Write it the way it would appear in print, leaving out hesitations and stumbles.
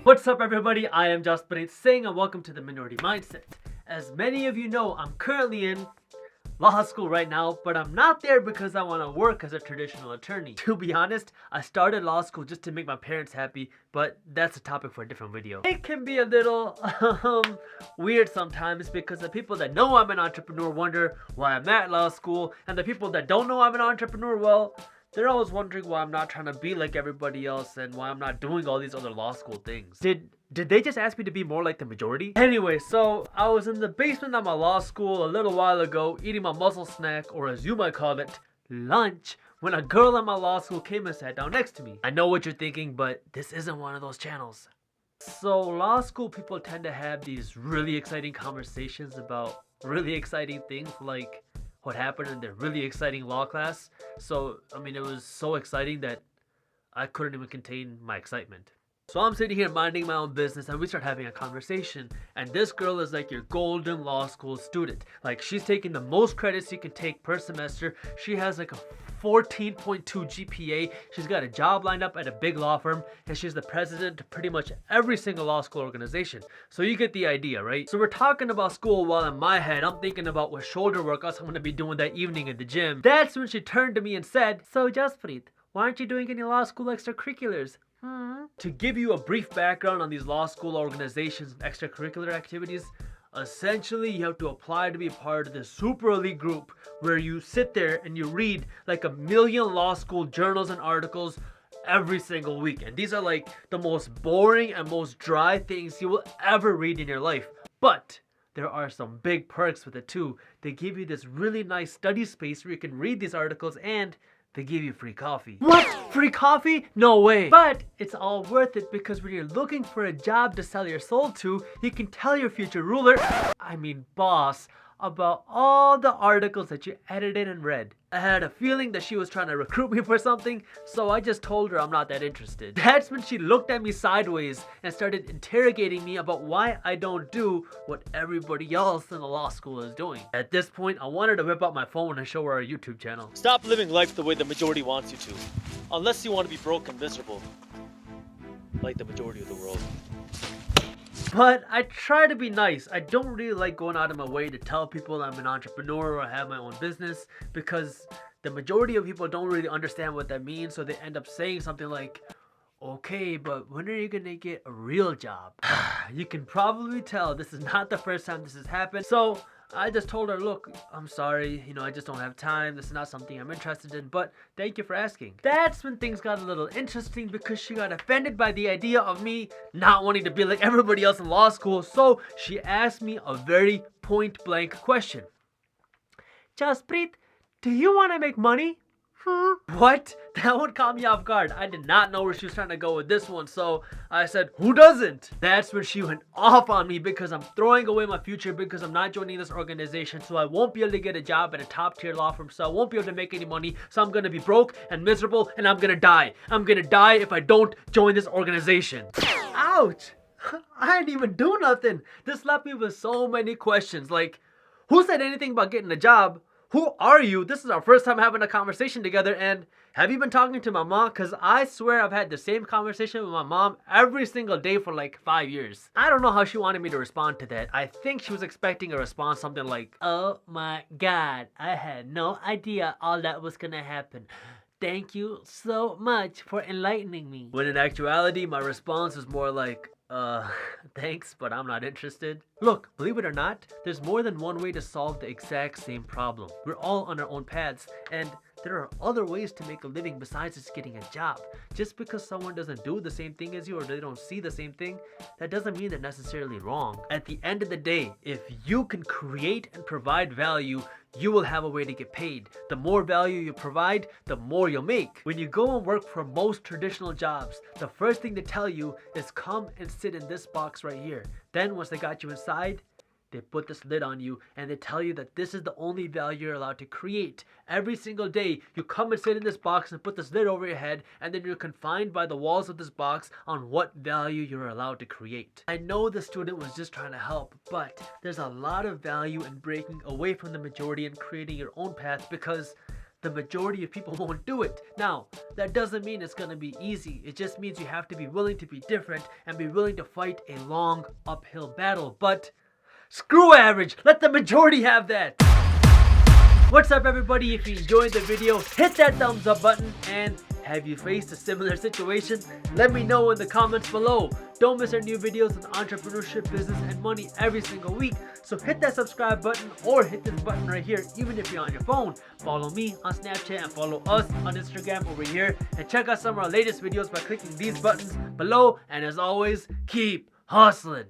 What's up everybody, I am Jaspreet saying and welcome to the Minority Mindset. As many of you know, I'm currently in law school right now, but I'm not there because I want to work as a traditional attorney. To be honest, I started law school just to make my parents happy, but that's a topic for a different video. It can be a little weird sometimes because the people that know I'm an entrepreneur wonder why I'm at law school, and the people that don't know I'm an entrepreneur, well, they're always wondering why I'm not trying to be like everybody else and why I'm not doing all these other law school things. Did they just ask me to be more like the majority? Anyway, so I was in the basement of my law school a little while ago eating my muscle snack, or as you might call it, lunch, when a girl at my law school came and sat down next to me. I know what you're thinking, but this isn't one of those channels. So law school people tend to have these really exciting conversations about really exciting things like what happened in their really exciting law class. So, I mean, it was so exciting that I couldn't even contain my excitement. So I'm sitting here minding my own business and we start having a conversation, and this girl is like your golden law school student. Like, she's taking the most credits you can take per semester. She has like a 14.2 GPA. She's got a job lined up at a big law firm, and she's the president to pretty much every single law school organization. So you get the idea, right? So we're talking about school while in my head I'm thinking about what shoulder workouts I'm going to be doing that evening in the gym. That's when she turned to me and said, "So Jaspreet, why aren't you doing any law school extracurriculars?" To give you a brief background on these law school organizations and extracurricular activities, essentially you have to apply to be part of this super elite group where you sit there and you read like 1 million law school journals and articles every single week. And these are like the most boring and most dry things you will ever read in your life. But there are some big perks with it too. They give you this really nice study space where you can read these articles, and they give you free coffee. What? Free coffee? No way. But it's all worth it because when you're looking for a job to sell your soul to, you can tell your future ruler, I mean boss, about all the articles that you edited and read. I had a feeling that she was trying to recruit me for something, so I just told her I'm not that interested. That's when she looked at me sideways and started interrogating me about why I don't do what everybody else in the law school is doing. At this point, I wanted to whip out my phone and show her our YouTube channel. Stop living life the way the majority wants you to, unless you want to be broke and miserable, like the majority of the world. But I try to be nice. I don't really like going out of my way to tell people I'm an entrepreneur or I have my own business, because the majority of people don't really understand what that means, so they end up saying something like, "Okay, but when are you gonna get a real job?" You can probably tell this is not the first time this has happened, so I just told her, "Look, I'm sorry, I just don't have time. This is not something I'm interested in, but thank you for asking." That's when things got a little interesting because she got offended by the idea of me not wanting to be like everybody else in law school. So she asked me a very point blank question. "Jaspreet, do you want to make money?" What? That one caught me off guard. I did not know where she was trying to go with this one, so I said, "Who doesn't?" That's when she went off on me because I'm throwing away my future because I'm not joining this organization, so I won't be able to get a job at a top tier law firm, so I won't be able to make any money, so I'm gonna be broke and miserable and I'm gonna die. I'm gonna die if I don't join this organization. Ouch! I didn't even do nothing. This left me with so many questions, like, who said anything about getting a job? Who are you? This is our first time having a conversation together, and have you been talking to my mom? Because I swear I've had the same conversation with my mom every single day for like 5 years. I don't know how she wanted me to respond to that. I think she was expecting a response something like, "Oh my God, I had no idea all that was gonna happen. Thank you so much for enlightening me." When in actuality, my response was more like, thanks, but I'm not interested. Look, believe it or not, there's more than one way to solve the exact same problem. We're all on our own paths, and there are other ways to make a living besides just getting a job. Just because someone doesn't do the same thing as you or they don't see the same thing, that doesn't mean they're necessarily wrong. At the end of the day, if you can create and provide value, you will have a way to get paid. The more value you provide, the more you'll make. When you go and work for most traditional jobs, the first thing they tell you is come and sit in this box right here. Then once they got you inside, they put this lid on you and they tell you that this is the only value you're allowed to create. Every single day, you come and sit in this box and put this lid over your head, and then you're confined by the walls of this box on what value you're allowed to create. I know the student was just trying to help, but there's a lot of value in breaking away from the majority and creating your own path, because the majority of people won't do it. Now, that doesn't mean it's gonna be easy. It just means you have to be willing to be different and be willing to fight a long uphill battle. But screw average, let the majority have that. What's up everybody? If you enjoyed the video, hit that thumbs up button, and have you faced a similar situation? Let me know in the comments below. Don't miss our new videos on entrepreneurship, business, and money every single week. So hit that subscribe button or hit this button right here, even if you're on your phone. Follow me on Snapchat and follow us on Instagram over here. And check out some of our latest videos by clicking these buttons below. And as always, keep hustling.